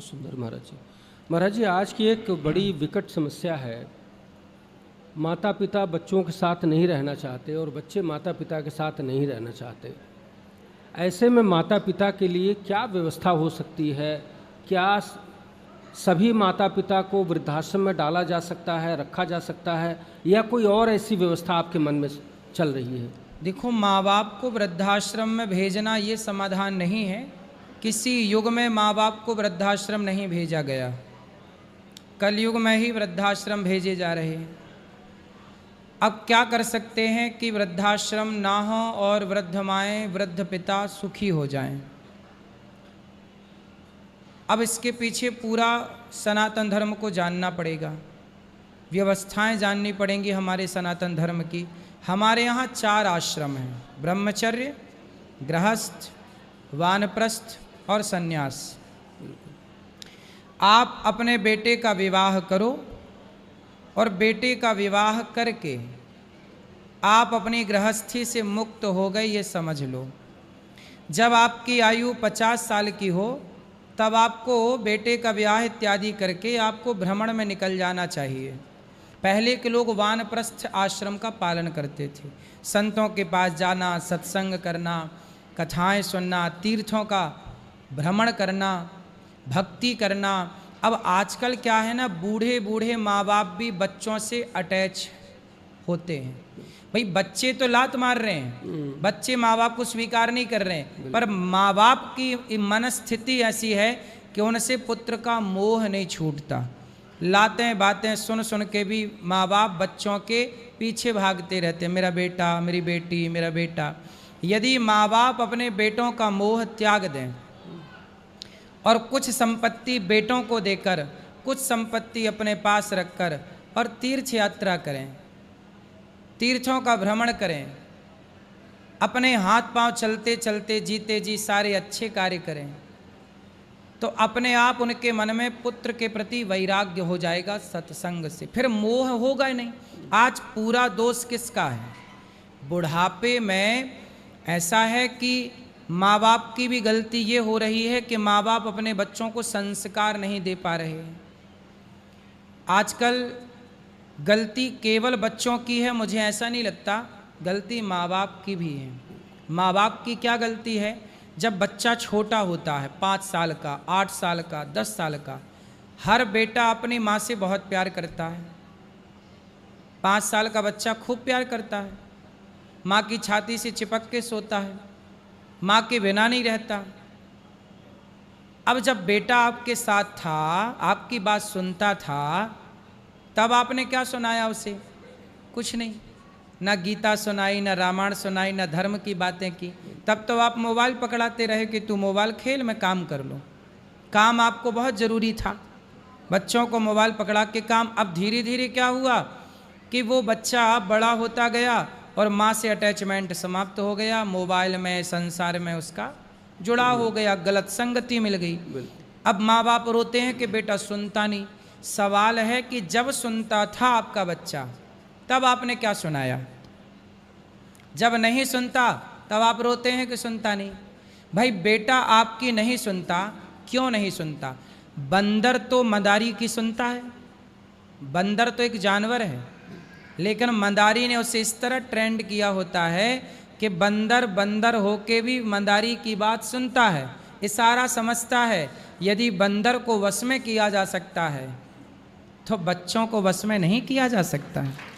बहुत सुंदर महाराज जी। महाराज जी, आज की एक बड़ी विकट समस्या है, माता पिता बच्चों के साथ नहीं रहना चाहते और बच्चे माता पिता के साथ नहीं रहना चाहते। ऐसे में माता पिता के लिए क्या व्यवस्था हो सकती है? क्या सभी माता पिता को वृद्धाश्रम में डाला जा सकता है, रखा जा सकता है, या कोई और ऐसी व्यवस्था आपके मन में चल रही है? देखो, माँ बाप को वृद्धाश्रम में भेजना ये समाधान नहीं है। किसी युग में माँ बाप को वृद्धाश्रम नहीं भेजा गया, कलयुग में ही वृद्धाश्रम भेजे जा रहे हैं। अब क्या कर सकते हैं कि वृद्धाश्रम ना हो और वृद्ध माएँ वृद्ध पिता सुखी हो जाएं। अब इसके पीछे पूरा सनातन धर्म को जानना पड़ेगा, व्यवस्थाएं जाननी पड़ेंगी हमारे सनातन धर्म की। हमारे यहाँ 4 आश्रम हैं, ब्रह्मचर्य, गृहस्थ, वानप्रस्थ और सन्यास। आप अपने बेटे का विवाह करो और बेटे का विवाह करके आप अपनी गृहस्थी से मुक्त हो गए, ये समझ लो। जब आपकी आयु 50 साल की हो तब आपको बेटे का विवाह इत्यादि करके आपको भ्रमण में निकल जाना चाहिए। पहले के लोग वानप्रस्थ आश्रम का पालन करते थे, संतों के पास जाना, सत्संग करना, कथाएं सुनना, तीर्थों का भ्रमण करना, भक्ति करना। अब आजकल क्या है ना, बूढ़े बूढ़े माँ बाप भी बच्चों से अटैच होते हैं। भाई बच्चे तो लात मार रहे हैं, बच्चे माँ बाप को स्वीकार नहीं कर रहे हैं, पर माँ बाप की मनस्थिति ऐसी है कि उनसे पुत्र का मोह नहीं छूटता। लातें बातें सुन सुन के भी माँ बाप बच्चों के पीछे भागते रहते हैं, मेरा बेटा, मेरी बेटी, मेरा बेटा। यदि माँ बाप अपने बेटों का मोह त्याग दें और कुछ संपत्ति बेटों को देकर, कुछ संपत्ति अपने पास रखकर और तीर्थ यात्रा करें, तीर्थों का भ्रमण करें, अपने हाथ पांव चलते चलते जीते जी सारे अच्छे कार्य करें, तो अपने आप उनके मन में पुत्र के प्रति वैराग्य हो जाएगा सत्संग से, फिर मोह होगा ही नहीं। आज पूरा दोष किसका है? बुढ़ापे में ऐसा है कि माँ बाप की भी गलती ये हो रही है कि माँ बाप अपने बच्चों को संस्कार नहीं दे पा रहे हैं। आजकल गलती केवल बच्चों की है, मुझे ऐसा नहीं लगता, गलती माँ बाप की भी है। माँ बाप की क्या गलती है? जब बच्चा छोटा होता है, 5 साल का, 8 साल का, 10 साल का, हर बेटा अपनी माँ से बहुत प्यार करता है। 5 साल का बच्चा खूब प्यार करता है, माँ की छाती से चिपक के सोता है, माँ के बिना नहीं रहता। अब जब बेटा आपके साथ था, आपकी बात सुनता था, तब आपने क्या सुनाया उसे? कुछ नहीं, ना गीता सुनाई, ना रामायण सुनाई, ना धर्म की बातें की। तब तो आप मोबाइल पकड़ाते रहे कि तू मोबाइल खेल, मैं काम कर लूँ। काम आपको बहुत ज़रूरी था, बच्चों को मोबाइल पकड़ा के काम। अब धीरे धीरे क्या हुआ कि वो बच्चा बड़ा होता गया और माँ से अटैचमेंट समाप्त हो गया, मोबाइल में, संसार में उसका जुड़ा हो गया, गलत संगति मिल गई। अब माँ बाप रोते हैं कि बेटा सुनता नहीं। सवाल है कि जब सुनता था आपका बच्चा, तब आपने क्या सुनाया? जब नहीं सुनता तब आप रोते हैं कि सुनता नहीं। भाई बेटा आपकी नहीं सुनता, क्यों नहीं सुनता? बंदर तो मदारी की सुनता है, बंदर तो एक जानवर है, लेकिन मदारी ने उसे इस तरह ट्रेंड किया होता है कि बंदर बंदर होके भी मदारी की बात सुनता है, इशारा समझता है। यदि बंदर को वश में किया जा सकता है तो बच्चों को वश में नहीं किया जा सकता है।